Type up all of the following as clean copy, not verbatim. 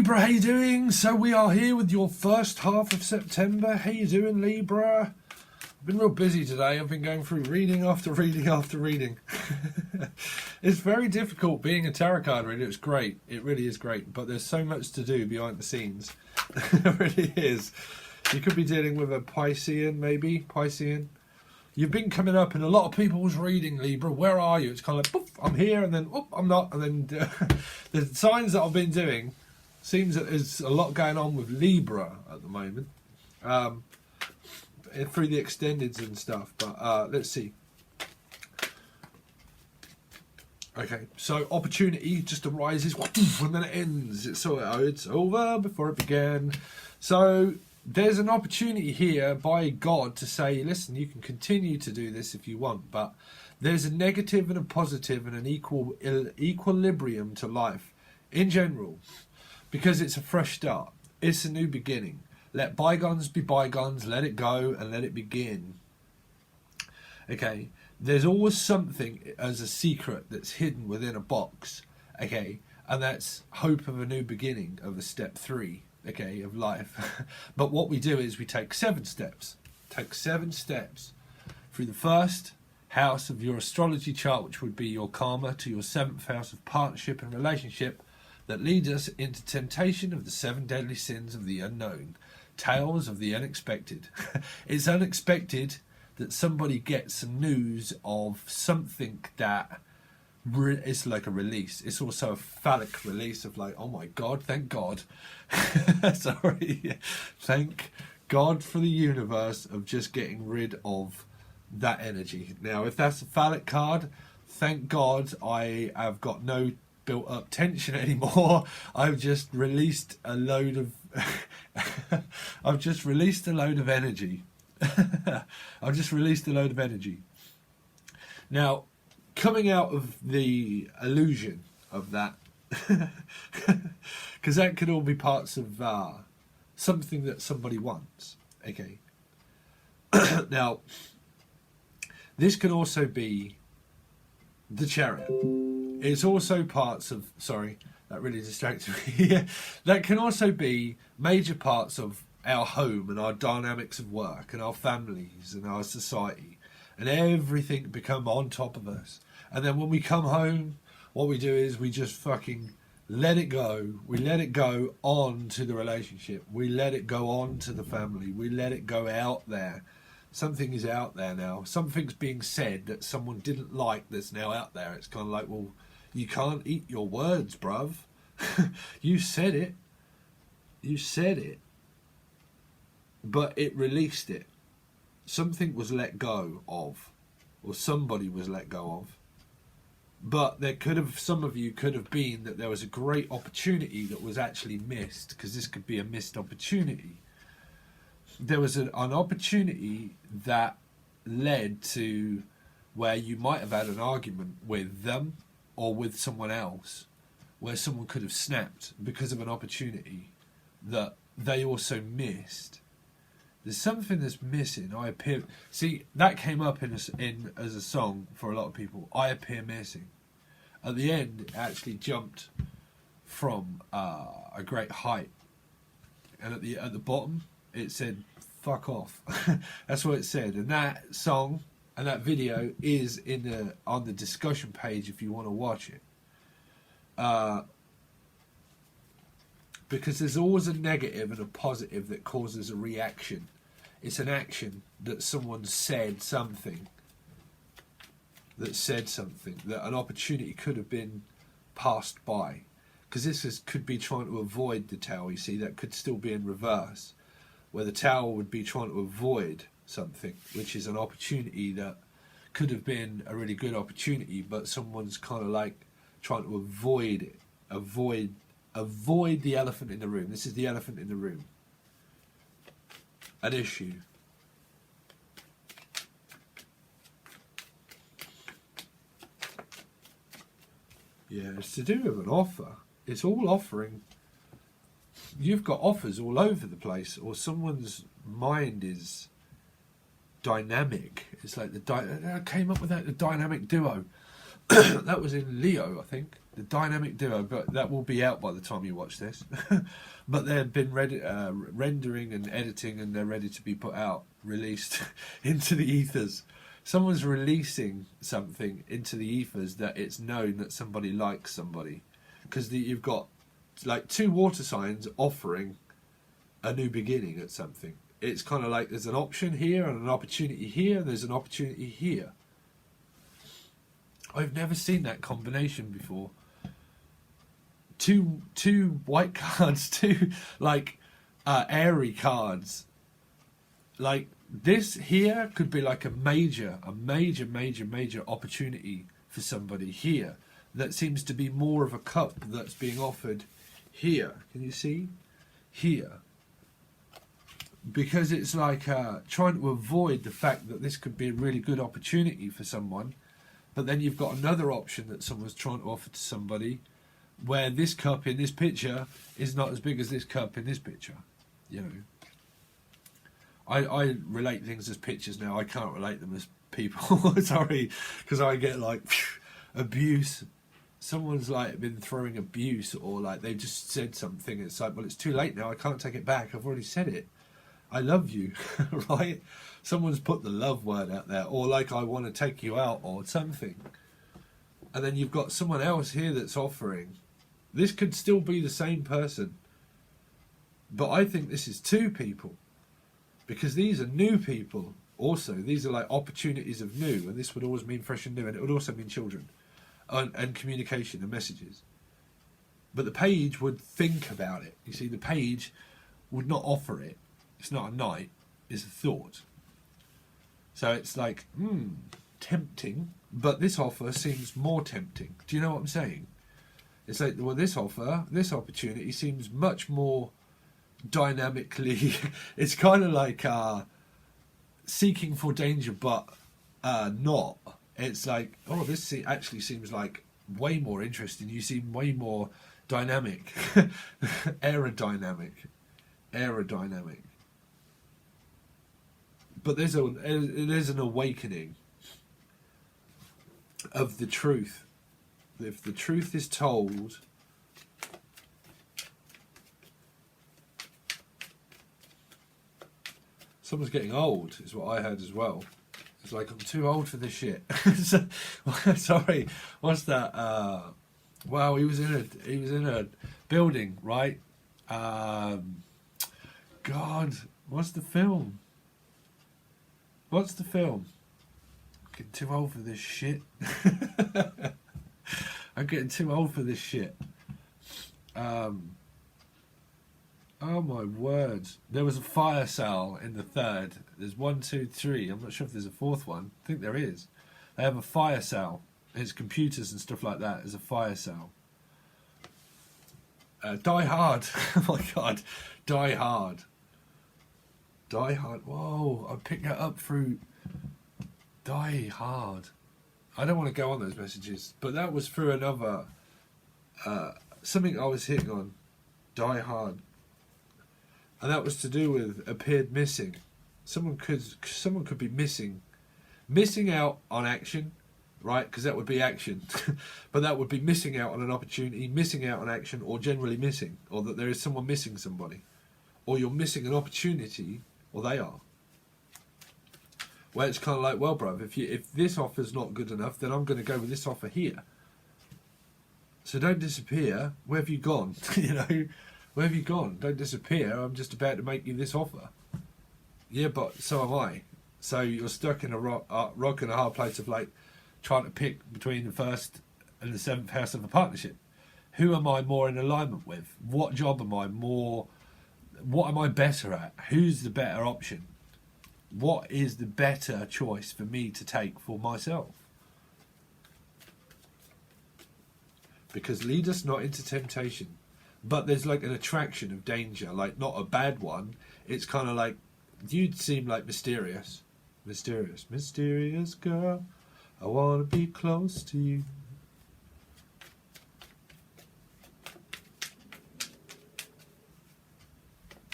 Libra, how you doing? So we are here with your first half of September. How you doing, Libra? I've been real busy today. I've been going through reading after reading after reading. It's very difficult being a tarot card reader. It's great. It really is great. But there's so much to do behind the scenes. It really is. You could be dealing with a Piscean, maybe. Piscean. You've been coming up in a lot of people's reading, Libra. Where are you? It's kind of like, poof, I'm here, and then, oop, I'm not. And then the signs that I've been doing, seems that there's a lot going on with Libra at the moment. Through the extendeds and stuff. But let's see. Okay, so opportunity just arises, and then it ends. It's over before it began. So there's an opportunity here by God to say, listen, you can continue to do this if you want, but there's a negative and a positive and an equilibrium to life in general, because it's a fresh start. It's a new beginning. Let bygones be bygones, let it go and let it begin. Okay, there's always something as a secret that's hidden within a box, okay, and that's hope of a new beginning, of a step 3. Okay, of life. But what we do is we take 7 steps. Take 7 steps through the first house of your astrology chart, which would be your karma, to your 7th house of partnership and relationship, that leads us into temptation of the 7 deadly sins of the unknown, tales of the unexpected. It's unexpected that somebody gets some news of something that it's like a release. It's also a phallic release of like, oh my God, thank God. Sorry. Thank God for the universe of just getting rid of that energy. Now, if that's a phallic card, thank God I have got no built up tension anymore. I've just released a load of I've just released a load of energy. I've just released a load of energy. Now, coming out of the illusion of that, because that could all be parts of something that somebody wants. Okay. Now, this could also be the Chariot. It's also parts of, sorry, that really distracted me. That can also be major parts of our home and our dynamics of work and our families and our society, and everything become on top of us. And then when we come home, what we do is we just fucking let it go. We let it go on to the relationship. We let it go on to the family. We let it go out there. Something is out there now. Something's being said that someone didn't like that's now out there. It's kind of like, well, you can't eat your words, bruv. You said it. You said it. But it released it. Something was let go of. Or somebody was let go of. But there could have, some of you could have been that there was a great opportunity that was actually missed, because this could be a missed opportunity. There was an opportunity that led to where you might have had an argument with them or with someone else, where someone could have snapped because of an opportunity that they also missed. There's something that's missing. I appear. See, that came up in as a song for a lot of people. I appear missing. At the end, it actually jumped from a great height, and at the bottom, it said "fuck off." That's what it said. And that song and that video is on the discussion page if you want to watch it. Because there's always a negative and a positive that causes a reaction. It's an action that someone said something. That an opportunity could have been passed by. Because this could be trying to avoid the Tower, you see. That could still be in reverse. Where the Tower would be trying to avoid something, which is an opportunity that could have been a really good opportunity, but someone's kind of like trying to avoid it. Avoid the elephant in the room. This is the elephant in the room. An issue. Yeah, it's to do with an offer. It's all offering. You've got offers all over the place, or someone's mind is dynamic. It's like I came up with that, the dynamic duo. That was in Leo, I think, the dynamic duo, but that will be out by the time you watch this. But they've been rendering and editing, and they're ready to be put out, released into the ethers. Someone's releasing something into the ethers that it's known that somebody likes somebody, because you've got like two water signs offering a new beginning at something. It's kind of like there's an option here and an opportunity here, and there's an opportunity here. I've never seen that combination before. Two white cards, two like airy cards. Like this here could be like a major opportunity for somebody here. That seems to be more of a cup that's being offered here. Can you see? Here. Because it's like trying to avoid the fact that this could be a really good opportunity for someone. But then you've got another option that someone's trying to offer to somebody, where this cup in this picture is not as big as this cup in this picture. You know, I relate things as pictures now. I can't relate them as people. Sorry, because I get like abuse. Someone's like been throwing abuse, or like they just said something. It's like, well, it's too late now. I can't take it back. I've already said it. I love you, right? Someone's put the love word out there, or like I want to take you out, or something. And then you've got someone else here that's offering. This could still be the same person, but I think this is two people, because these are new people. Also, these are like opportunities of new, and this would always mean fresh and new, and it would also mean children, and communication and messages. But the page would think about it. You see, the page would not offer it. It's not a knight, it's a thought. So it's like, tempting, but this offer seems more tempting. Do you know what I'm saying? It's like, well, this offer, this opportunity seems much more dynamically, it's kind of like seeking for danger, but not. It's like, oh, this actually seems like way more interesting. You seem way more dynamic, aerodynamic. But there's an awakening of the truth. If the truth is told, someone's getting old, is what I heard as well. It's like, I'm too old for this shit. Sorry, what's that? Wow, he was in a building, right? God, what's the film? What's the film? I'm getting too old for this shit. I'm getting too old for this shit. Oh my word. There was a fire cell in the third. There's 1, 2, 3. I'm not sure if there's a fourth one. I think there is. They have a fire cell. It's computers and stuff like that. There's a fire cell. Die Hard. Oh my god. Die Hard. Die Hard. Whoa, I picked that up through Die Hard. I don't want to go on those messages, but that was through another something I was hitting on. Die Hard. And that was to do with appeared missing. Someone could be missing out on action, right? Because that would be action. But that would be missing out on an opportunity, missing out on action, or generally missing, or that there is someone missing somebody, or you're missing an opportunity. Well, they are. Where it's kind of like, well, bruv, if this offer's not good enough, then I'm going to go with this offer here. So don't disappear. Where have you gone? You know, where have you gone? Don't disappear. I'm just about to make you this offer. Yeah, but so am I. So you're stuck in a rock and a hard place of like trying to pick between the first and the seventh house of a partnership. Who am I more in alignment with? What job am I more? What am I better at? Who's the better option? What is the better choice for me to take for myself? Because lead us not into temptation. But there's like an attraction of danger, like not a bad one. It's kind of like, you seem like mysterious. Mysterious girl, I want to be close to you.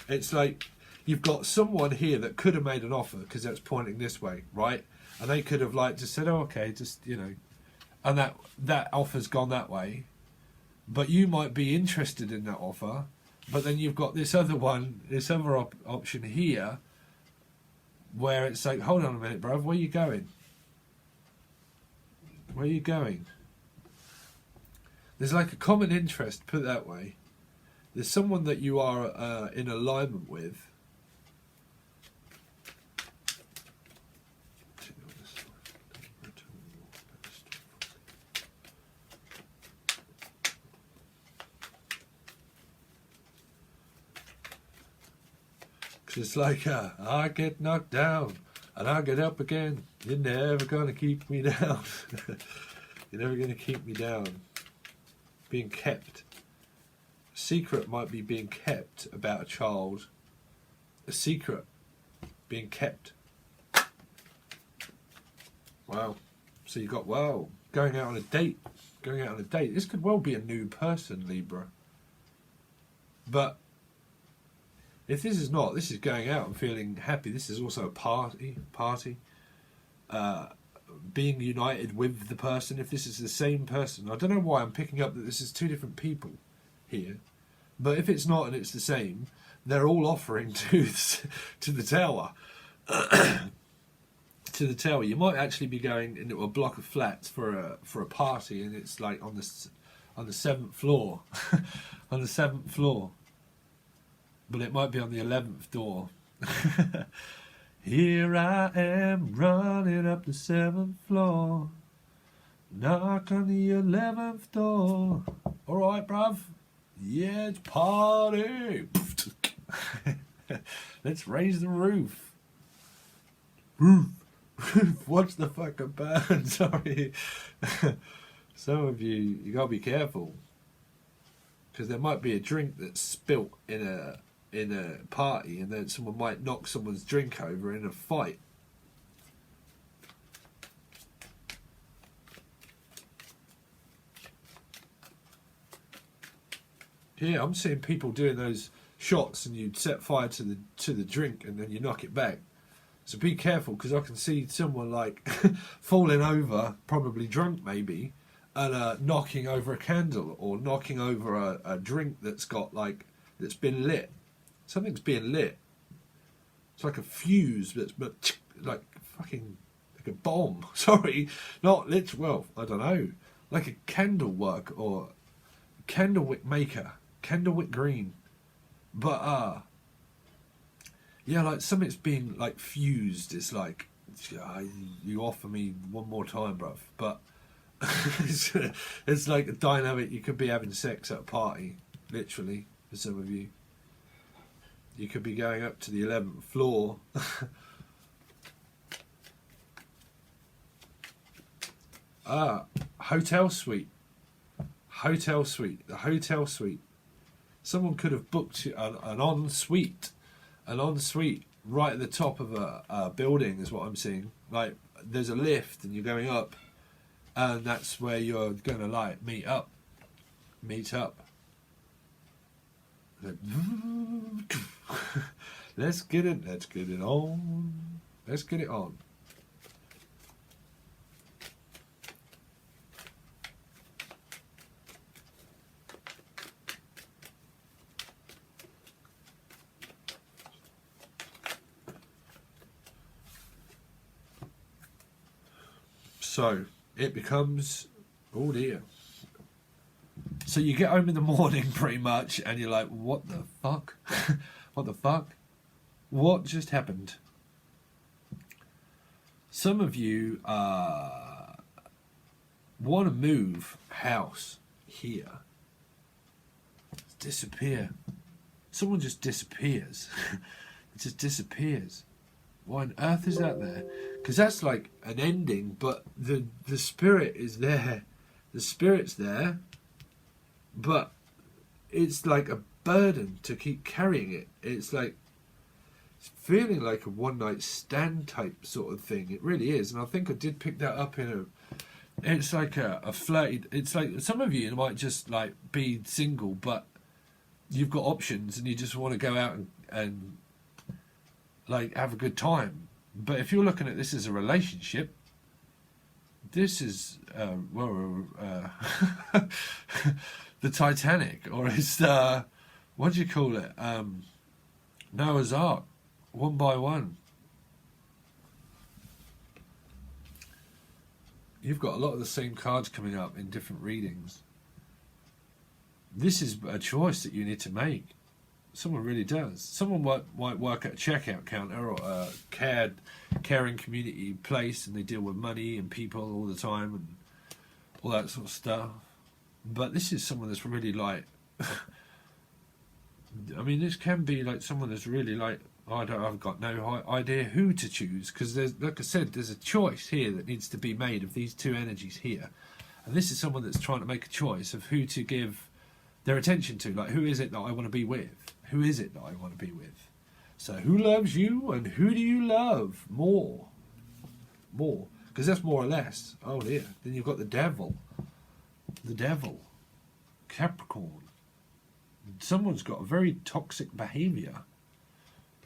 It's like you've got someone here that could have made an offer because that's pointing this way, right? And they could have like just said, oh, okay, just, you know. and that offer's gone that way, but you might be interested in that offer, but then you've got this other one, this other option here, where it's like, hold on a minute, bruv, where are you going? Where are you going? There's like a common interest, put it that way. There's someone that you are in alignment with. Because it's like, I get knocked down and I get up again. You're never going to keep me down. You're never going to keep me down. Being kept. A secret might be being kept about a child. A secret being kept. Wow. So you got, wow, going out on a date. Going out on a date. This could well be a new person, Libra. But if this is not, this is going out and feeling happy. This is also a party. Being united with the person. If this is the same person, I don't know why I'm picking up that this is two different people here. But if it's not and it's the same, they're all offering to the tower. To the tower. You might actually be going into a block of flats for a party, and it's like on the 7th floor, on the 7th floor. But it might be on the 11th door. Here I am running up the 7th floor. Knock on the 11th door. All right, bruv. Yeah, it's party. Let's raise the roof. Roof. Watch the fucking burn. Sorry. Some of you gotta be careful. Because there might be a drink that's spilt in a party, and then someone might knock someone's drink over in a fight. Yeah, I'm seeing people doing those shots, and you set fire to the drink, and then you knock it back. So be careful, because I can see someone like falling over, probably drunk maybe, and knocking over a candle or knocking over a drink that's been lit. Something's being lit. It's like a fuse that's like fucking like a bomb. Sorry, not lit. Well, I don't know, like a candle work or candlewick maker, candlewick green. But yeah, like something's being like fused. It's like you offer me one more time, bruv. But it's like a dynamic. You could be having sex at a party, literally, for some of you. You could be going up to the 11th floor. Hotel suite. Hotel suite. The hotel suite. Someone could have booked an ensuite. An ensuite right at the top of a building is what I'm seeing. Like, there's a lift and you're going up. And that's where you're going to, like, meet up. Meet up. Let's get it on. Let's get it on. So it becomes, oh dear. So you get home in the morning pretty much and you're like, what the fuck? What the fuck? What just happened? Some of you want to move house here. Disappear. Someone just disappears. It just disappears. Why on earth is that there? Because that's like an ending, but the spirit is there. The spirit's there. But it's like a burden to keep carrying it. It's like it's feeling like a one night stand type sort of thing. It really is. And I think I did pick that up in it's like a flirty. It's like some of you might just like be single, but you've got options and you just want to go out and like have a good time. But if you're looking at this as a relationship, this is the Titanic, or it's what do you call it? Noah's Ark, one by one. You've got a lot of the same cards coming up in different readings. This is a choice that you need to make. Someone really does. Someone might work at a checkout counter or a caring community place, and they deal with money and people all the time and all that sort of stuff. But this is someone that's really like, I mean, this can be like someone that's really like, I've got no idea who to choose, because there's, like I said, there's a choice here that needs to be made of these two energies here. And this is someone that's trying to make a choice of who to give their attention to. Like, who is it that I want to be with? Who is it that I want to be with? So who loves you, and who do you love more? More. Because that's more or less. Oh dear. Then you've got the devil. The devil. Capricorn. Someone's got a very toxic behaviour.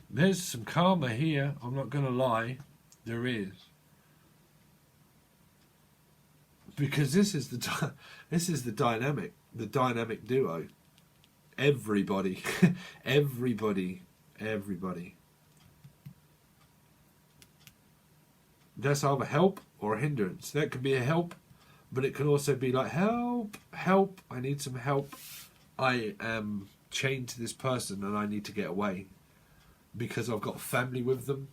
There's some karma here, I'm not going to lie. There is. Because this is the dynamic duo. Everybody, everybody. That's either help or a hindrance. That could be a help, but it can also be like, help, I need some help. I am chained to this person and I need to get away because I've got a family with them.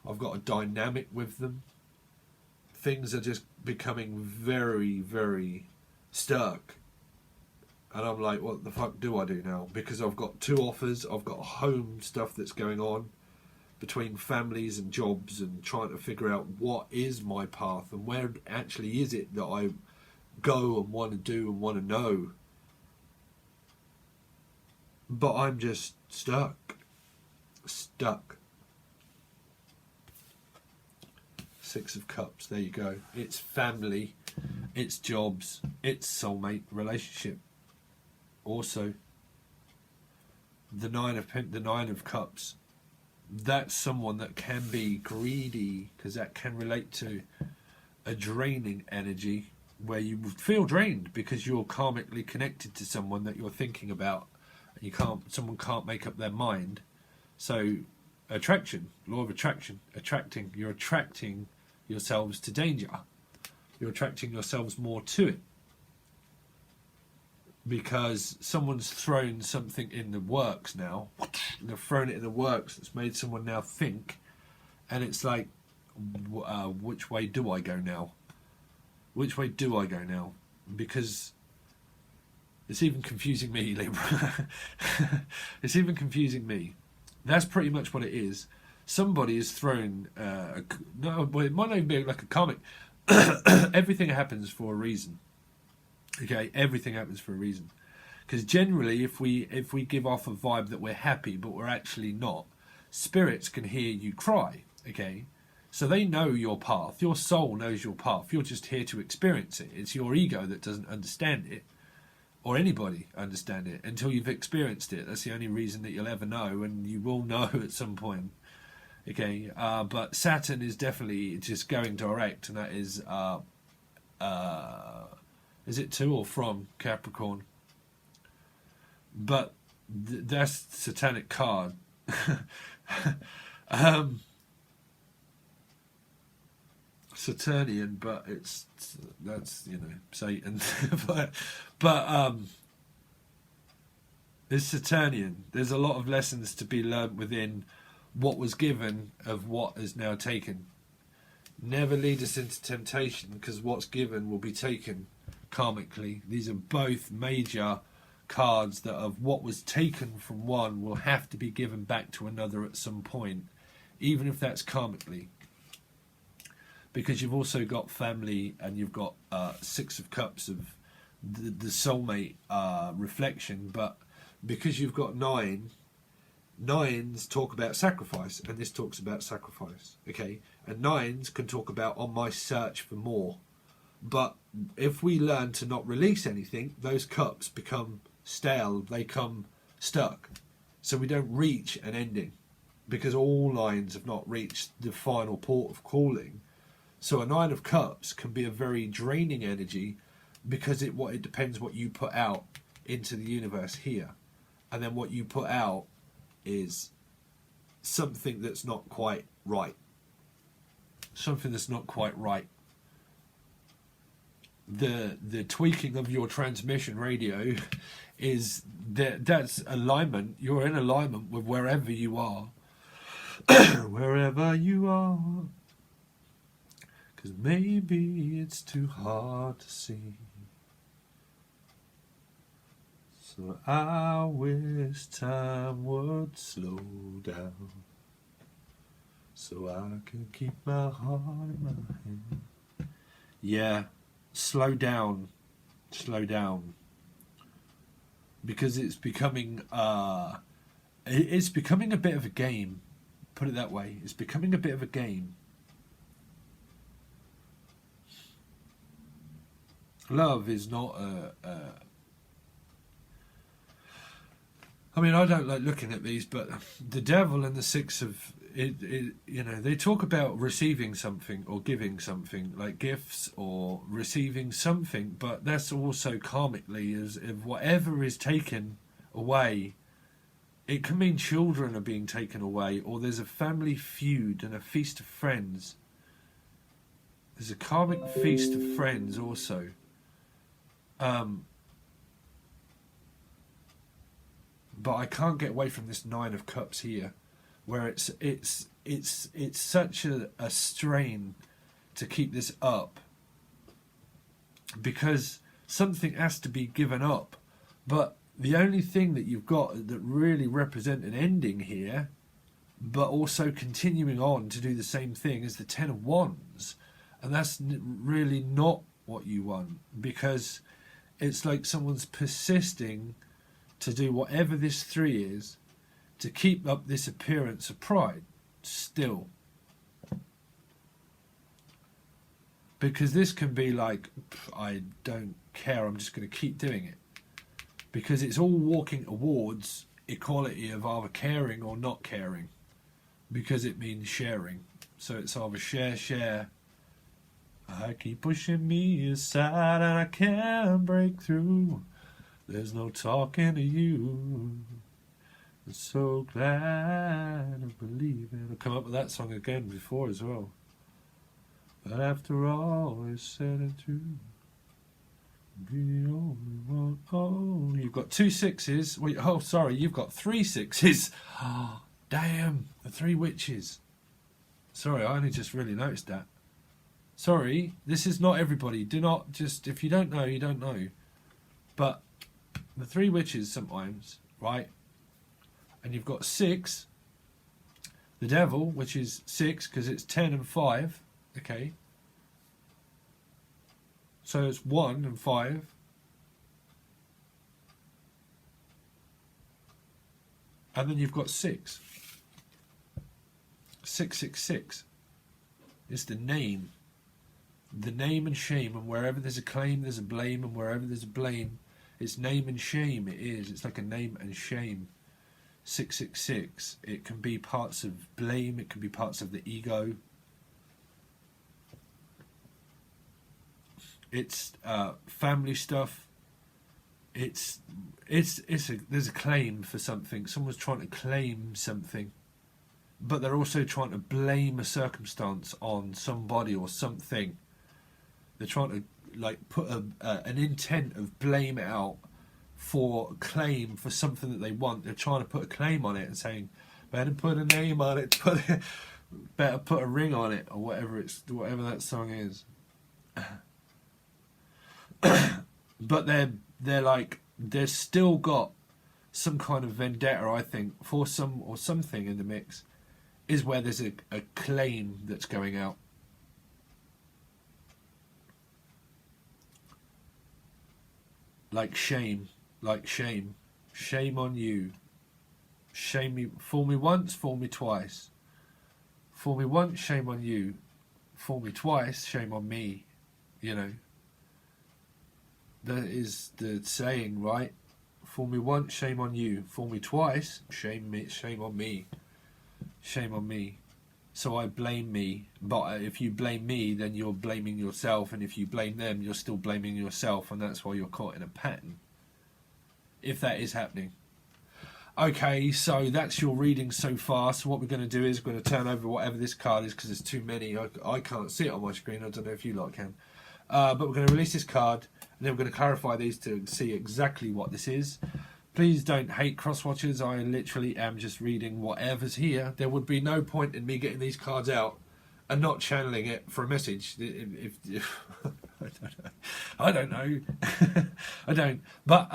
I've got a dynamic with them. Things are just becoming very, very stuck. And I'm like, what the fuck do I do now? Because I've got two offers. I've got home stuff that's going on between families and jobs, and trying to figure out what is my path and where actually is it that I go and want to do and want to know. But I'm just stuck. Six of Cups, there you go. It's family, it's jobs, it's soulmate relationship. Also, the Nine of Cups, that's someone that can be greedy, because that can relate to a draining energy where you feel drained because you're karmically connected to someone that you're thinking about, and someone can't make up their mind. So attraction, law of attraction, you're attracting yourselves to danger. You're attracting yourselves more to it. Because someone's thrown something in the works now. They've thrown it in the works that's made someone now think. And it's like, which way do I go now? Which way do I go now? Because it's even confusing me, Libra. It's even confusing me. That's pretty much what it is. Somebody has thrown... it might not even be like a comic. Everything happens for a reason. Okay, everything happens for a reason. Because generally, if we give off a vibe that we're happy, but we're actually not, spirits can hear you cry. Okay, so they know your path. Your soul knows your path. You're just here to experience it. It's your ego that doesn't understand it, or anybody understand it until you've experienced it. That's the only reason that you'll ever know, and you will know at some point. Okay, but Saturn is definitely just going direct, and that is it to or from Capricorn? But that's satanic card. Saturnian, but that's Satan. but it's Saturnian. There's a lot of lessons to be learned within what was given of what is now taken. Never lead us into temptation, because what's given will be taken karmically. These are both major cards that of what was taken from one will have to be given back to another at some point, even if that's karmically. Because you've also got family, and you've got Six of Cups of the soulmate reflection, but because you've got nines talk about sacrifice, and this talks about sacrifice, okay? And nines can talk about on my search for more. But if we learn to not release anything, those cups become stale, they come stuck. So we don't reach an ending, because all lines have not reached the final port of calling. So a Nine of Cups can be a very draining energy because it depends what you put out into the universe here. And then what you put out is something that's not quite right. Something that's not quite right. The tweaking of your transmission radio is that's alignment. You're in alignment with wherever you are. Wherever you are. Because maybe it's too hard to see. So I wish time would slow down, so I can keep my heart in my hand. Yeah, slow down, because it's becoming a bit of a game. Put it that way. It's becoming a bit of a game. Love is not I mean, I don't like looking at these, but the Devil and the Six of it, you know, they talk about receiving something or giving something, like gifts or receiving something, but that's also karmically, as if whatever is taken away, it can mean children are being taken away, or there's a family feud and a feast of friends. There's a karmic feast of friends also. But I can't get away from this Nine of Cups here, where it's such a strain to keep this up, because something has to be given up. But the only thing that you've got that really represent an ending here, but also continuing on to do the same thing, is the Ten of Wands, and that's really not what you want, because it's like someone's persisting to do whatever this 3 is to keep up this appearance of pride still. Because this can be like, I don't care, I'm just going to keep doing it. Because it's all walking towards equality of either caring or not caring. Because it means sharing. So it's either share. I keep pushing me aside and I can't break through. There's no talking to you. I'm so glad I believe it. I've come up with that song again before as well. But after all is said and true, be the only one. Oh, you've got 2 6s. Wait, oh, sorry, you've got 3 6s. Oh, damn, the 3 witches. Sorry, I only just really noticed that. Sorry, this is not everybody. Do not just, if you don't know, you don't know. But the 3 witches sometimes, right? And you've got 6, the Devil, which is 6 because it's 10 and 5, okay? So it's 1 and 5. And then you've got 6. 666. It's the name. The name and shame, and wherever there's a claim, there's a blame, and wherever there's a blame, it's name and shame. It is. It's like a name and shame. 666. It can be parts of blame. It can be parts of the ego. It's family stuff. There's a claim for something. Someone's trying to claim something, but they're also trying to blame a circumstance on somebody or something. They're trying to like put an intent of blame out for a claim for something that they want. They're trying to put a claim on it and saying, better put a name on it, better put a ring on it, or whatever that song is. But they're still got some kind of vendetta, I think, for some or something in the mix, is where there's a claim that's going out. Like shame. Shame on you. Shame me. Fool me once, fool me twice. Fool me once, shame on you. Fool me twice, shame on me. You know. That is the saying, right? Fool me once, shame on you. Fool me twice, shame on me. Shame on me. so I blame me. But if you blame me, then you're blaming yourself, and if you blame them, you're still blaming yourself, and that's why you're caught in a pattern, if that is happening. Okay, so that's your reading so far. So what we're going to do is we're going to turn over whatever this card is, because there's too many. I can't see it on my screen. I don't know if you lot can. But we're going to release this card, and then we're going to clarify these to see exactly what this is. Please don't hate cross-watchers. I literally am just reading whatever's here. There would be no point in me getting these cards out and not channeling it for a message. If I don't know. I don't. But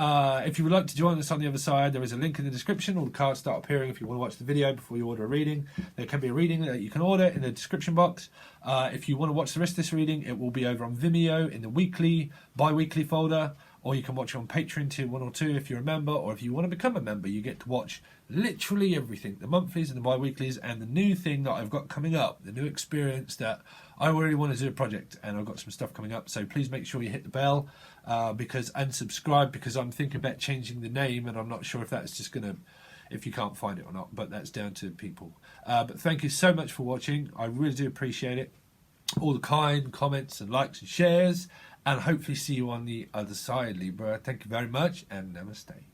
if you would like to join us on the other side, there is a link in the description. All the cards start appearing if you want to watch the video before you order a reading. There can be a reading that you can order in the description box. If you want to watch the rest of this reading, it will be over on Vimeo in the weekly, bi-weekly folder. Or you can watch it on Patreon tier 1 or 2 if you're a member, or if you want to become a member, you get to watch literally everything, the monthlies and the bi-weeklies, and the new thing that I've got coming up, the new experience that I really want to do a project, and I've got some stuff coming up. So please make sure you hit the bell and subscribe, because I'm thinking about changing the name, and I'm not sure if that's just going to, if you can't find it or not, but that's down to people. But thank you so much for watching. I really do appreciate it. All the kind comments and likes and shares. And hopefully see you on the other side, Libra. Thank you very much, and namaste.